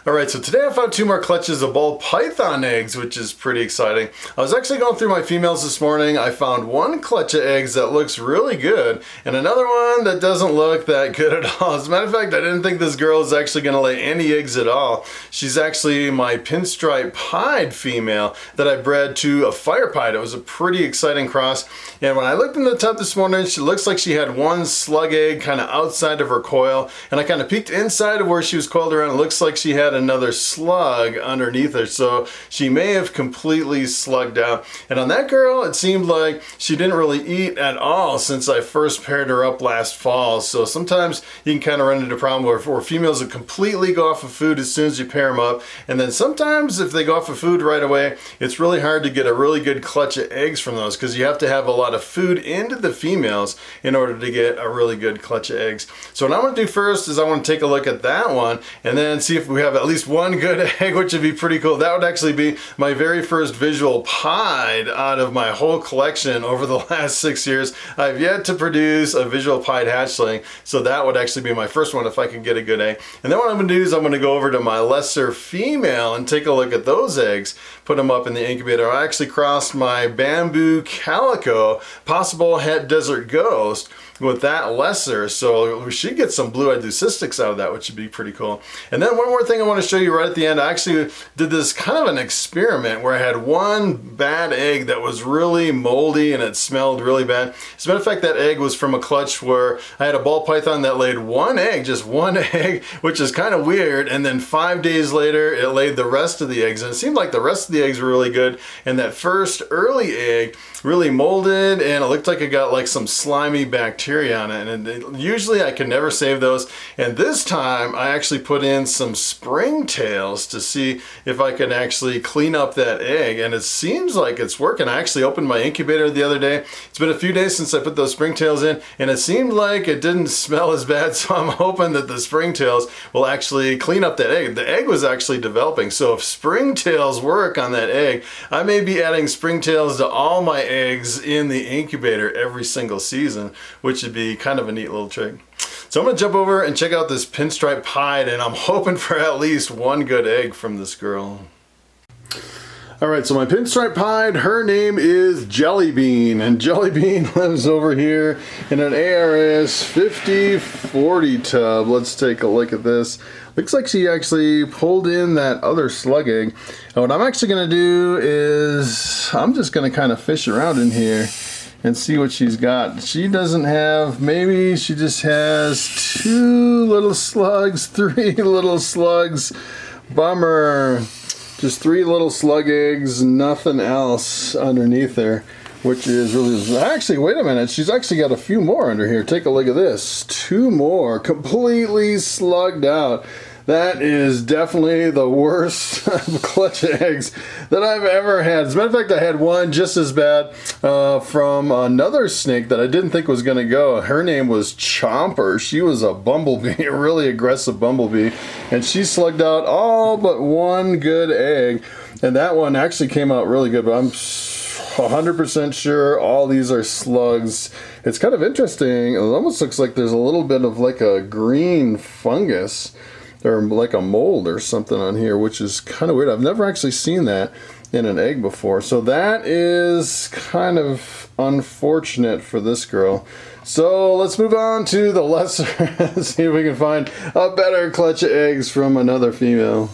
Alright, so today I found 2 more clutches of Ball Python eggs, which is pretty exciting. I was actually going through my females this morning. I found 1 clutch of eggs that looks really good, and another one that doesn't look that good at all. As a matter of fact, I didn't think this girl is actually going to lay any eggs at all. She's actually my pinstripe pied female that I bred to a fire pied. It was a pretty exciting cross, and when I looked in the tub this morning, she looks like she had 1 slug egg kind of outside of her coil, and I kind of peeked inside of where she was coiled around. It looks like she had another slug underneath her, so she may have completely slugged out. And on that girl, it seemed like she didn't really eat at all since I first paired her up last fall. So sometimes you can kind of run into a problem where females will completely go off of food as soon as you pair them up, and then sometimes if they go off of food right away, it's really hard to get a really good clutch of eggs from those, because you have to have a lot of food into the females in order to get a really good clutch of eggs. So what I want to do first is I want to take a look at that one and then see if we have at least 1 good egg, which would be pretty cool. That would actually be my very first visual pied out of my whole collection over the last 6 years. I've yet to produce a visual pied hatchling, so that would actually be my first one if I could get a good egg. And then what I'm going to do is I'm going to go over to my lesser female and take a look at those eggs, put them up in the incubator. I actually crossed my bamboo calico possible het desert ghost with that lesser, so we should get some blue-eyed leucistics out of that, which would be pretty cool. And then one more thing I want to show you right at the end. I actually did this kind of an experiment where I had 1 bad egg that was really moldy and it smelled really bad. As a matter of fact, that egg was from a clutch where I had a ball python that laid 1 egg, just 1 egg, which is kind of weird, and then 5 days later it laid the rest of the eggs, and it seemed like the rest of the eggs were really good, and that first early egg really molded and it looked like it got like some slimy bacteria on it, and usually I can never save those. And this time I actually put in some springtails to see if I can actually clean up that egg, and it seems like it's working. I actually opened my incubator the other day. It's been a few days since I put those springtails in, and it seemed like it didn't smell as bad, so I'm hoping that the springtails will actually clean up that egg. The egg was actually developing, so if springtails work on that egg, I may be adding springtails to all my eggs in the incubator every single season, which would be kind of a neat little trick. So I'm going to jump over and check out this pinstripe pied, and I'm hoping for at least 1 good egg from this girl. Alright, so my pinstripe pied, her name is Jellybean, and Jellybean lives over here in an ARS 5040 tub. Let's take a look at this. Looks like she actually pulled in that other slug egg. And what I'm actually going to do is I'm just going to kind of fish around in here and see what she's got. She doesn't have, maybe she just has 2 little slugs, 3 little slugs. Bummer. Just 3 little slug eggs, nothing else underneath there, which is really, actually, wait a minute, she's actually got a few more under here. Take a look at this. 2 more, completely slugged out. That is definitely the worst clutch of eggs that I've ever had. As a matter of fact, I had one just as bad from another snake that I didn't think was going to go. Her name was Chomper. She was a bumblebee, a really aggressive bumblebee, and she slugged out all but 1 good egg, and that one actually came out really good, but I'm 100% sure all these are slugs. It's kind of interesting. It almost looks like there's a little bit of like a green fungus or like a mold or something on here, which is kind of weird. I've never actually seen that in an egg before, so that is kind of unfortunate for this girl. So let's move on to the lesser see if we can find a better clutch of eggs from another female.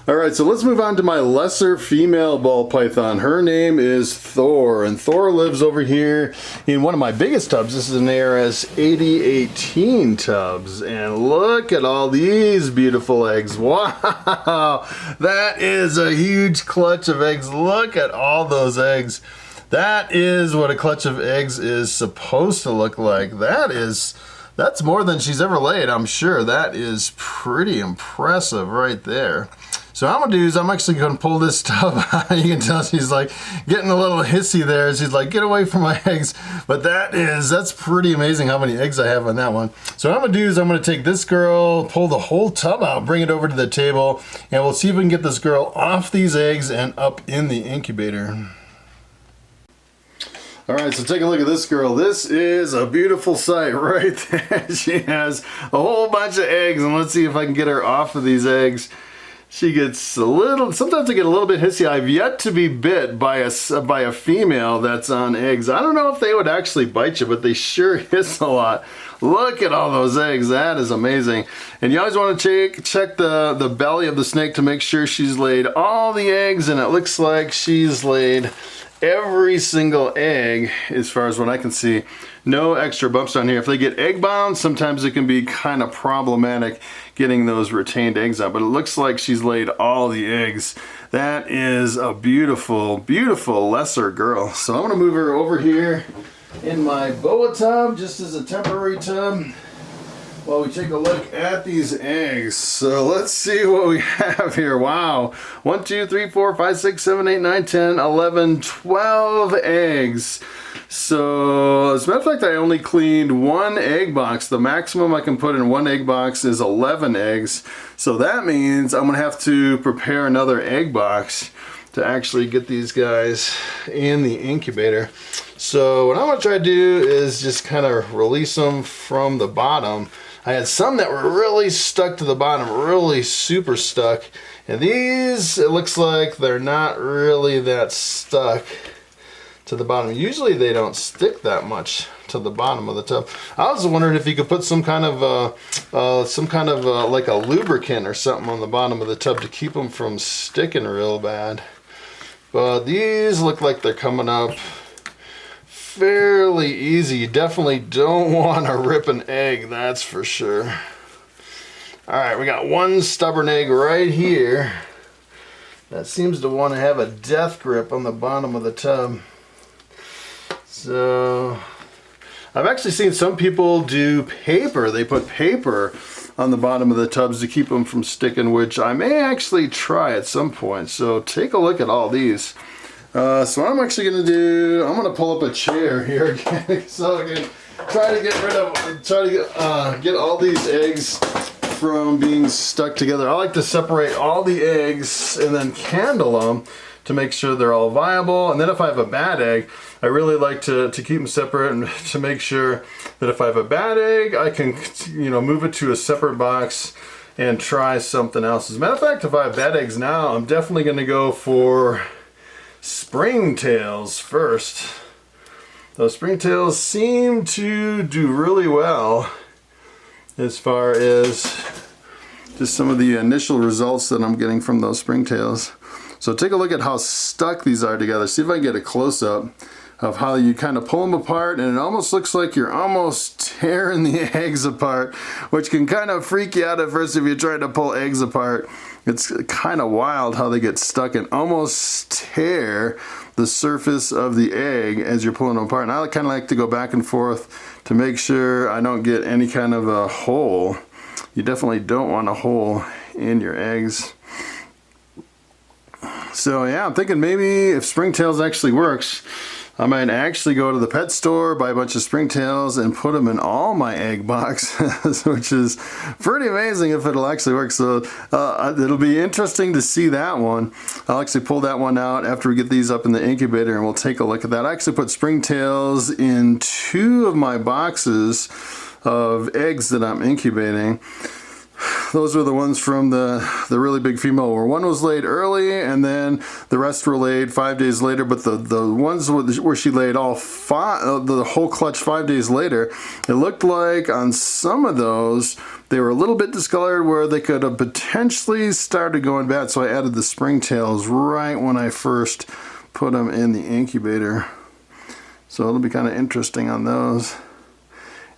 Alright, so let's move on to my lesser female ball python. Her name is Thor, and Thor lives over here in one of my biggest tubs. This is an ARS 8018 tubs, and look at all these beautiful eggs. Wow, that is a huge clutch of eggs. Look at all those eggs. That is what a clutch of eggs is supposed to look like. That's more than she's ever laid, I'm sure. That is pretty impressive right there. So what I'm gonna do is I'm actually gonna pull this tub out. You can tell she's like getting a little hissy there. She's like, get away from my eggs. But that's pretty amazing how many eggs I have on that one. So what I'm gonna do is I'm gonna take this girl, pull the whole tub out, bring it over to the table, and we'll see if we can get this girl off these eggs and up in the incubator. All right, so take a look at this girl. This is a beautiful sight right there. She has a whole bunch of eggs, and let's see if I can get her off of these eggs. She gets a little, sometimes they get a little bit hissy. I've yet to be bit by a female that's on eggs. I don't know if they would actually bite you, but they sure hiss a lot. Look at all those eggs. That is amazing. And you always want to check the belly of the snake to make sure she's laid all the eggs, and it looks like she's laid every single egg as far as what I can see. No extra bumps down here. If they get egg bound, sometimes it can be kind of problematic getting those retained eggs out, but it looks like she's laid all the eggs. That is a beautiful, beautiful lesser girl. So I'm gonna move her over here in my boa tub, just as a temporary tub, while we take a look at these eggs. So let's see what we have here. Wow. 1, 2, 3, 4, 5, 6, 7, 8, 9, 10, 11, 12 eggs. So, as a matter of fact, I only cleaned one egg box. The maximum I can put in one egg box is 11 eggs. So that means I'm going to have to prepare another egg box to actually get these guys in the incubator. So what I'm going to try to do is just kind of release them from the bottom. I had some that were really stuck to the bottom, really super stuck. And these, it looks like they're not really that stuck to the bottom. Usually they don't stick that much to the bottom of the tub. I was wondering if you could put some kind of like a lubricant or something on the bottom of the tub to keep them from sticking real bad. But these look like they're coming up fairly easy. You definitely don't want to rip an egg, that's for sure. All right, we got one stubborn egg right here that seems to want to have a death grip on the bottom of the tub. So I've actually seen some people do paper. They put paper on the bottom of the tubs to keep them from sticking, which I may actually try at some point. So take a look at all these. So what I'm actually going to do, I'm going to pull up a chair here again so I can try to get all these eggs from being stuck together. I like to separate all the eggs and then candle them to make sure they're all viable. And then if I have a bad egg, I really like to keep them separate and to make sure that if I have a bad egg, I can, you know, move it to a separate box and try something else. As a matter of fact, if I have bad eggs now, I'm definitely going to go for springtails first. Those springtails seem to do really well as far as just some of the initial results that I'm getting from those springtails. So take a look at how stuck these are together. See if I can get a close-up of how you kind of pull them apart, and it almost looks like you're almost tearing the eggs apart, which can kind of freak you out at first if you're trying to pull eggs apart. It's kind of wild how they get stuck and almost tear the surface of the egg as you're pulling them apart. And I kind of like to go back and forth to make sure I don't get any kind of a hole. You definitely don't want a hole in your eggs. So yeah, I'm thinking maybe if springtails actually works, I might actually go to the pet store, buy a bunch of springtails, and put them in all my egg boxes, which is pretty amazing if it'll actually work. So it'll be interesting to see that one. I'll actually pull that one out after we get these up in the incubator, and we'll take a look at that. I actually put springtails in 2 of my boxes of eggs that I'm incubating. Those were the ones from the really big female, where one was laid early and then the rest were laid 5 days later. But the ones where she laid all the whole clutch 5 days later, it looked like on some of those they were a little bit discolored where they could have potentially started going bad. So I added the springtails right when I first put them in the incubator. So it'll be kind of interesting on those.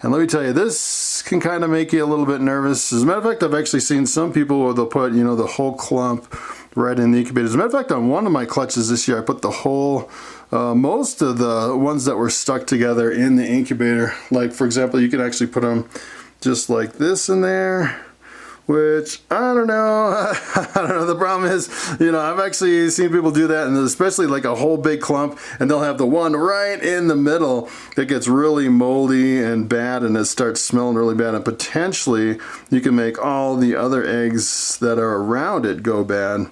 And let me tell you, this can kind of make you a little bit nervous. As a matter of fact, I've actually seen some people where they'll put, you know, the whole clump right in the incubator. As a matter of fact, on one of my clutches this year, I put the whole, most of the ones that were stuck together in the incubator. Like, for example, you can actually put them just like this in there, which I don't know. I don't know. The problem is, you know, I've actually seen people do that, and especially like a whole big clump, and they'll have the one right in the middle that gets really moldy and bad, and it starts smelling really bad, and potentially you can make all the other eggs that are around it go bad.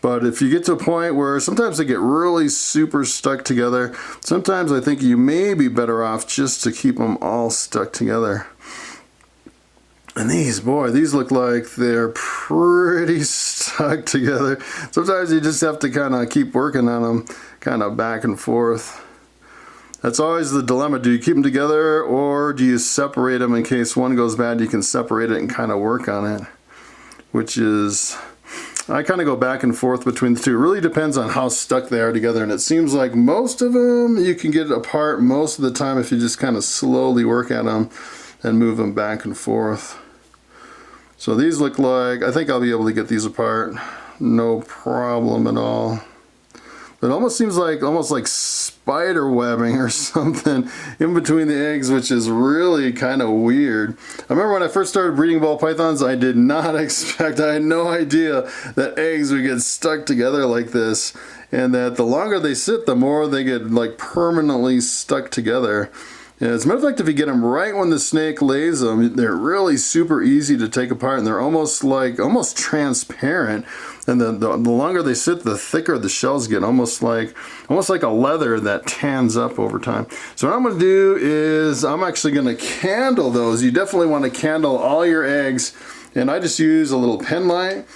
But if you get to a point where sometimes they get really super stuck together, sometimes I think you may be better off just to keep them all stuck together. And these, boy, these look like they're pretty stuck together. Sometimes you just have to kind of keep working on them, kind of back and forth. That's always the dilemma. Do you keep them together or do you separate them in case one goes bad? You can separate it and kind of work on it, which is, I kind of go back and forth between the two. It really depends on how stuck they are together, and it seems like most of them you can get apart most of the time if you just kind of slowly work at them and move them back and forth. So these look like, I think I'll be able to get these apart, no problem at all. It almost seems like, almost like spider webbing or something in between the eggs, which is really kind of weird. I remember when I first started breeding ball pythons, I did not expect, I had no idea that eggs would get stuck together like this, and that the longer they sit, the more they get like permanently stuck together. Yeah, as a matter of fact, if you get them right when the snake lays them, they're really super easy to take apart, and they're almost transparent. And the longer they sit, the thicker the shells get, almost like a leather that tans up over time. So what I'm going to do is I'm actually going to candle those. You definitely want to candle all your eggs, and I just use a little pen light.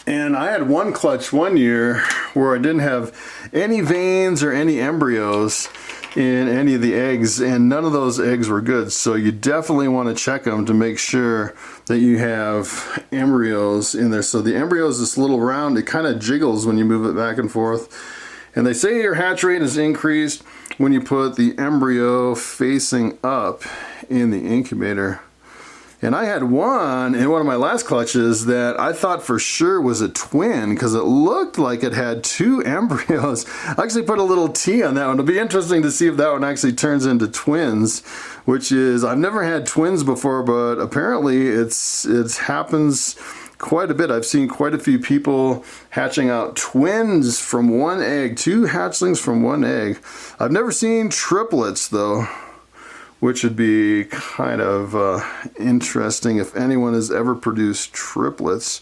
And I had one clutch one year where I didn't have any veins or any embryos in any of the eggs, and none of those eggs were good. So you definitely want to check them to make sure that you have embryos in there. So the embryo is this little round, it kind of jiggles when you move it back and forth. And they say your hatch rate is increased when you put the embryo facing up in the incubator. And I had one in one of my last clutches that I thought for sure was a twin because it looked like it had two embryos. I actually put a little T on that one. It'll be interesting to see if that one actually turns into twins, which is, I've never had twins before, but apparently it happens quite a bit. I've seen quite a few people hatching out twins from one egg, two hatchlings from one egg. I've never seen triplets though, which would be kind of interesting if anyone has ever produced triplets.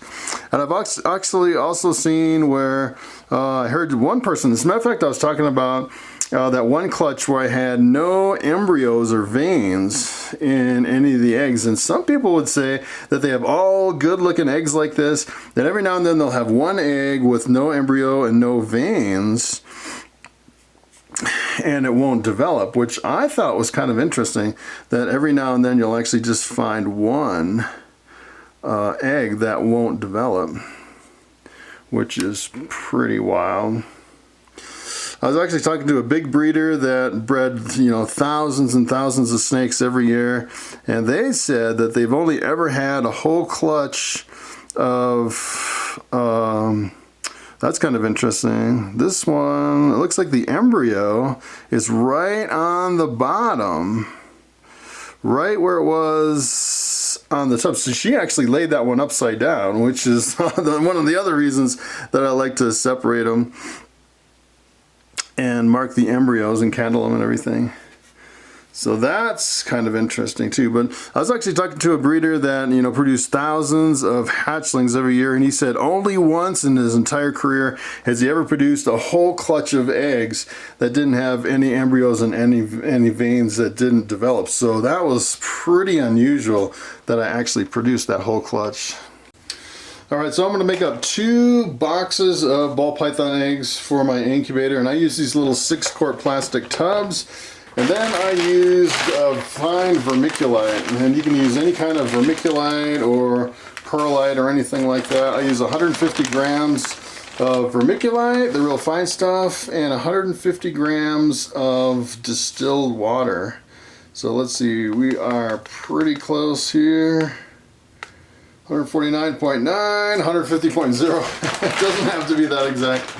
And I've actually also seen where I heard one person, as a matter of fact, I was talking about that one clutch where I had no embryos or veins in any of the eggs. And some people would say that they have all good looking eggs like this, that every now and then they'll have one egg with no embryo and no veins, and it won't develop, which I thought was kind of interesting, that every now and then you'll actually just find one egg that won't develop, which is pretty wild. I was actually talking to a big breeder that bred, thousands and thousands of snakes every year, and they said that they've only ever had a whole clutch of that's kind of interesting. This one, it looks like the embryo is right on the bottom, right where it was on the top. So she actually laid that one upside down, which is one of the other reasons that I like to separate them and mark the embryos and candle them and everything. So that's kind of interesting too. But I was actually talking to a breeder that, produced thousands of hatchlings every year, and he said only once in his entire career has he ever produced a whole clutch of eggs that didn't have any embryos and any veins that didn't develop. So that was pretty unusual that I actually produced that whole clutch. Alright, so I'm going to make up 2 boxes of ball python eggs for my incubator, and I use these little 6-quart plastic tubs. And then I used fine vermiculite, and you can use any kind of vermiculite or perlite or anything like that. I use 150 grams of vermiculite, the real fine stuff, and 150 grams of distilled water. So let's see, we are pretty close here. 149.9, 150.0. It doesn't have to be that exact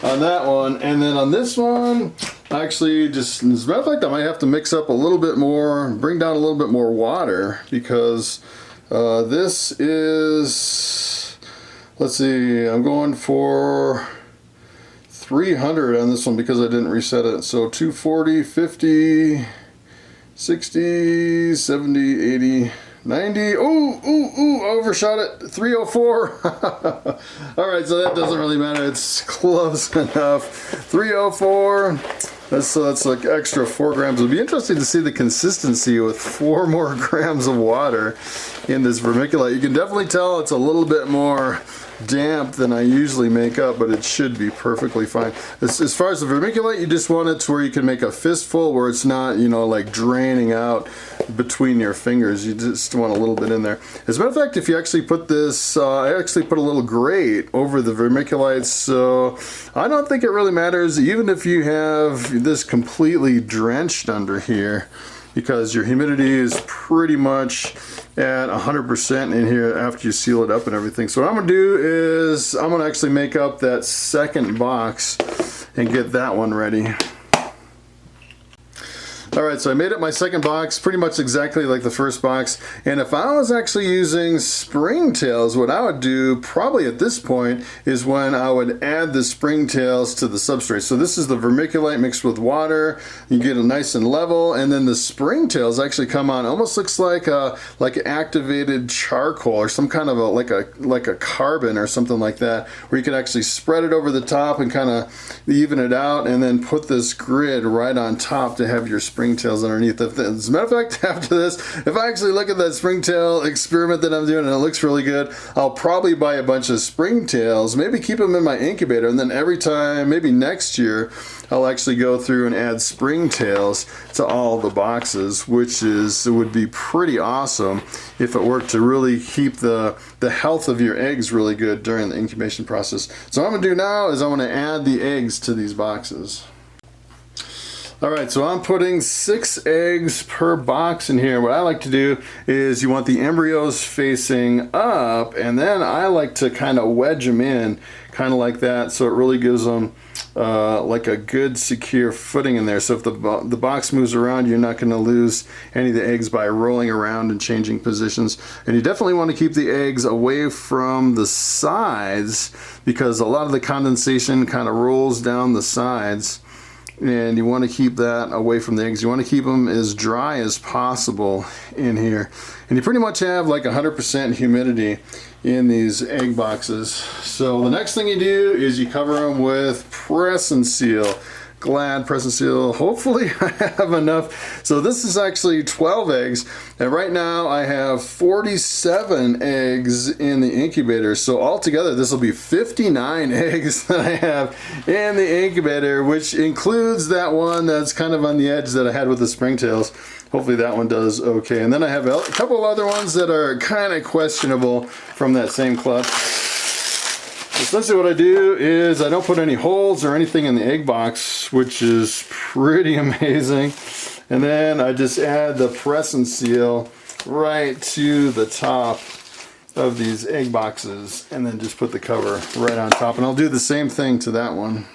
on that one. And then on this one, actually, just as a matter of fact, I might have to mix up a little bit more, bring down a little bit more water, because this is, let's see, I'm going for 300 on this one because I didn't reset it. So 240, 50, 60, 70, 80, 90. Ooh, overshot it. 304. All right, so that doesn't really matter. It's close enough. 304. That's like extra 4 grams. It'll be interesting to see the consistency with 4 more grams of water in this vermiculite. You can definitely tell it's a little bit more damp than I usually make up, but it should be perfectly fine. As far as the vermiculite, you just want it to where you can make a fistful where it's not, you know, like draining out between your fingers. You just want a little bit in there. As a matter of fact, if you actually put this, I actually put a little grate over the vermiculite, so I don't think it really matters, even if you have this completely drenched under here, because your humidity is pretty much at 100% in here after you seal it up and everything. So what I'm gonna do is I'm gonna actually make up that second box and get that one ready. Alright, so I made up my second box pretty much exactly like the first box, and if I was actually using springtails, what I would do probably at this point is when I would add the springtails to the substrate. So this is the vermiculite mixed with water. You get it nice and level, and then the springtails actually come on. Almost looks like activated charcoal or some kind of like a carbon or something like that, where you can actually spread it over the top and kind of even it out, and then put this grid right on top to have your springtails underneath. As a matter of fact, after this, if I actually look at that springtail experiment that I'm doing and it looks really good, I'll probably buy a bunch of springtails, maybe keep them in my incubator, and then every time, maybe next year, I'll actually go through and add springtails to all the boxes, which would be pretty awesome if it worked to really keep the health of your eggs really good during the incubation process. So what I'm gonna do now is I'm gonna add the eggs to these boxes. Alright, so I'm putting 6 eggs per box in here. What I like to do is you want the embryos facing up, and then I like to kind of wedge them in, kind of like that, so it really gives them like a good secure footing in there. So if the box moves around, you're not going to lose any of the eggs by rolling around and changing positions. And you definitely want to keep the eggs away from the sides, because a lot of the condensation kind of rolls down the sides, and you want to keep that away from the eggs. You want to keep them as dry as possible in here. And you pretty much have like 100% humidity in these egg boxes. So the next thing you do is you cover them with press and seal. Glad press and seal. Hopefully I have enough. So this is actually 12 eggs, and right now I have 47 eggs in the incubator. So altogether this will be 59 eggs that I have in the incubator, which includes that one that's kind of on the edge that I had with the springtails. Hopefully that one does okay. And then I have a couple other ones that are kind of questionable from that same clutch. Essentially what I do is I don't put any holes or anything in the egg box, which is pretty amazing. And then I just add the press and seal right to the top of these egg boxes, and then just put the cover right on top. And I'll do the same thing to that one.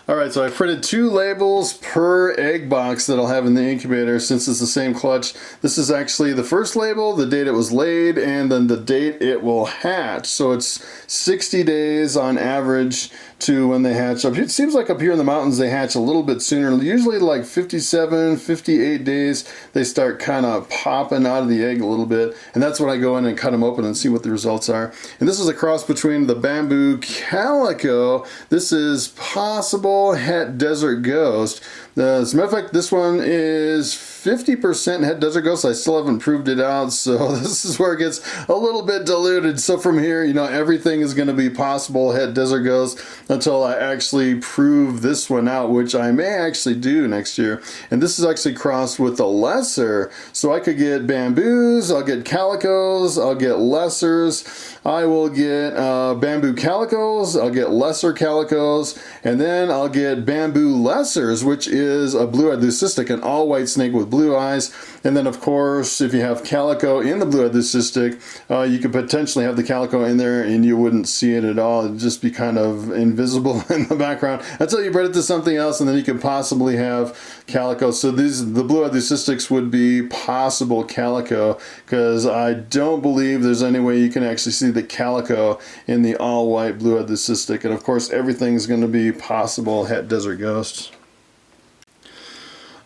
Alright, so I printed 2 labels per egg box that I'll have in the incubator since it's the same clutch. This is actually the first label, the date it was laid, and then the date it will hatch. So it's 60 days on average to when they hatch up. It seems like up here in the mountains they hatch a little bit sooner. Usually like 57, 58 days they start kind of popping out of the egg a little bit, and that's when I go in and cut them open and see what the results are. And this is a cross between the bamboo calico. This is possible het desert ghost. As a matter of fact, this one is 50% het desert ghost. I still haven't proved it out, so this is where it gets a little bit diluted. So from here, you know, everything is going to be possible het desert ghost until I actually prove this one out, which I may actually do next year. And this is actually crossed with the lesser, so I could get bamboos, I'll get calicos, I'll get lessers, I will get bamboo calicos, I'll get lesser calicos, and then I'll get bamboo lessers, which is a blue-eyed leucistic, an all-white snake with blue eyes. And then of course, if you have calico in the blue-eyed leucistic, you could potentially have the calico in there and you wouldn't see it at all. It'd just be kind of invisible in the background until you bred it to something else, and then you could possibly have calico. So the blue-eyed leucistics would be possible calico, because I don't believe there's any way you can actually see the calico in the all-white blue-eyed leucistic. And of course, everything's going to be possible het desert ghosts.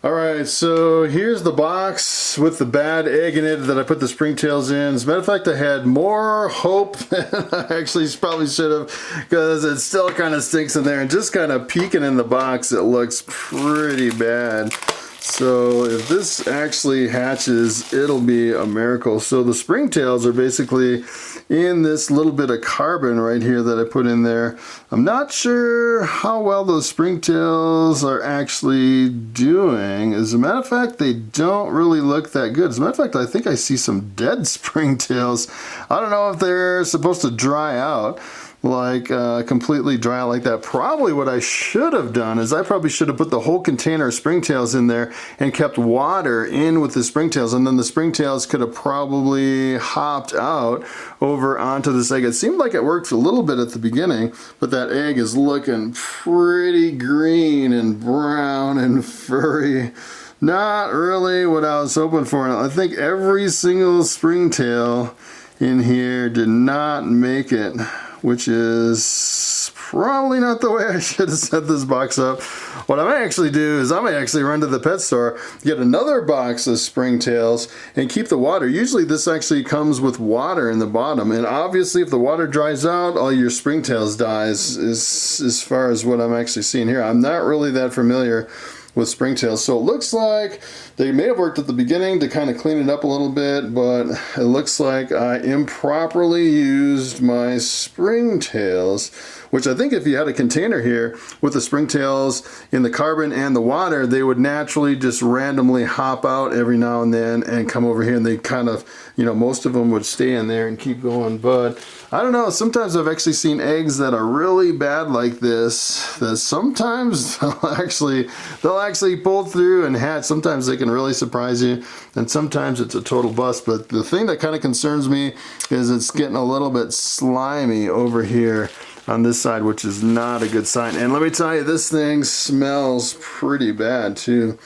Alright, so here's the box with the bad egg in it that I put the springtails in. As a matter of fact, I had more hope than I actually probably should have, because it still kind of stinks in there, and just kind of peeking in the box, it looks pretty bad. So if this actually hatches, it'll be a miracle. So the springtails are basically in this little bit of carbon right here that I put in there. I'm not sure how well those springtails are actually doing. As a matter of fact, they don't really look that good. As a matter of fact, I think I see some dead springtails. I don't know if they're supposed to dry out, like completely dry out like that. Probably what I should have done is I probably should have put the whole container of springtails in there and kept water in with the springtails, and then the springtails could have probably hopped out over onto this egg. It seemed like it worked a little bit at the beginning, but that egg is looking pretty green and brown and furry. Not really what I was hoping for. I think every single springtail in here did not make it, which is probably not the way I should have set this box up. What I might actually do is I might actually run to the pet store, get another box of springtails, and keep the water. Usually this actually comes with water in the bottom, and obviously if the water dries out, all your springtails dies, as far as what I'm actually seeing here. I'm not really that familiar with springtails, so it looks like they may have worked at the beginning to kind of clean it up a little bit, but it looks like I improperly used my springtails, which I think if you had a container here with the springtails in the carbon and the water, they would naturally just randomly hop out every now and then and come over here, and they kind of, you know, most of them would stay in there and keep going. But I don't know, sometimes I've actually seen eggs that are really bad like this, that sometimes they'll actually pull through and hatch. Sometimes they can really surprise you, and sometimes it's a total bust. But the thing that kind of concerns me is it's getting a little bit slimy over here on this side, which is not a good sign. And let me tell you, this thing smells pretty bad too.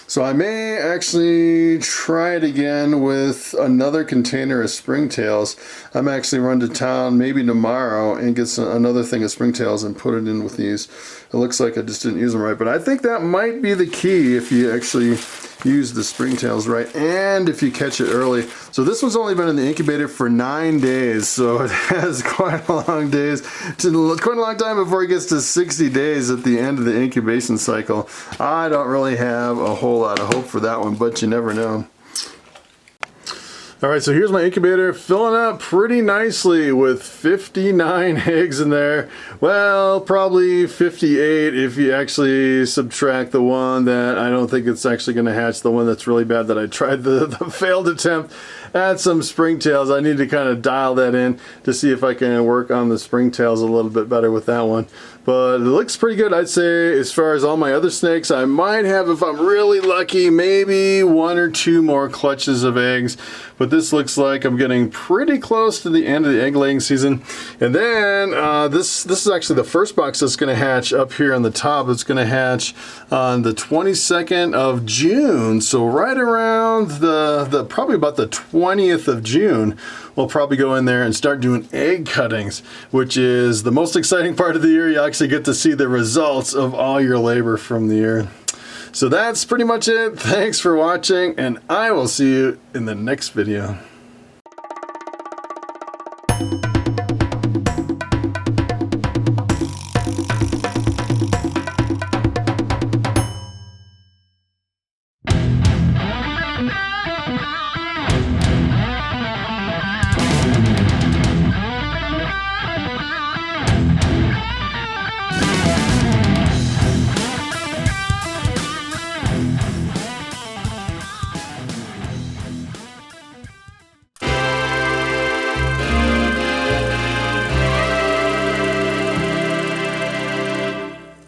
So I may actually try it again with another container of springtails. I'm actually run to town maybe tomorrow and get another thing of springtails and put it in with these. It looks like I just didn't use them right, but I think that might be the key if you actually use the springtails right and if you catch it early. So this one's only been in the incubator for 9 days, so it has quite a long time before it gets to 60 days at the end of the incubation cycle. I don't really have a whole lot of hope for that one, but you never know. Alright, so here's my incubator, filling up pretty nicely with 59 eggs in there. Well, probably 58 if you actually subtract the one that I don't think it's actually going to hatch, the one that's really bad that I tried the failed attempt at some springtails. I need to kind of dial that in to see if I can work on the springtails a little bit better with that one. But it looks pretty good, I'd say. As far as all my other snakes, I might have, if I'm really lucky, maybe 1 or 2 more clutches of eggs. But this looks like I'm getting pretty close to the end of the egg laying season. And then this is actually the first box that's going to hatch up here on the top. It's going to hatch on the 22nd of June. So right around probably about the 20th of June, we'll probably go in there and start doing egg cuttings, which is the most exciting part of the year. You actually get to see the results of all your labor from the year. So that's pretty much it. Thanks for watching, and I will see you in the next video.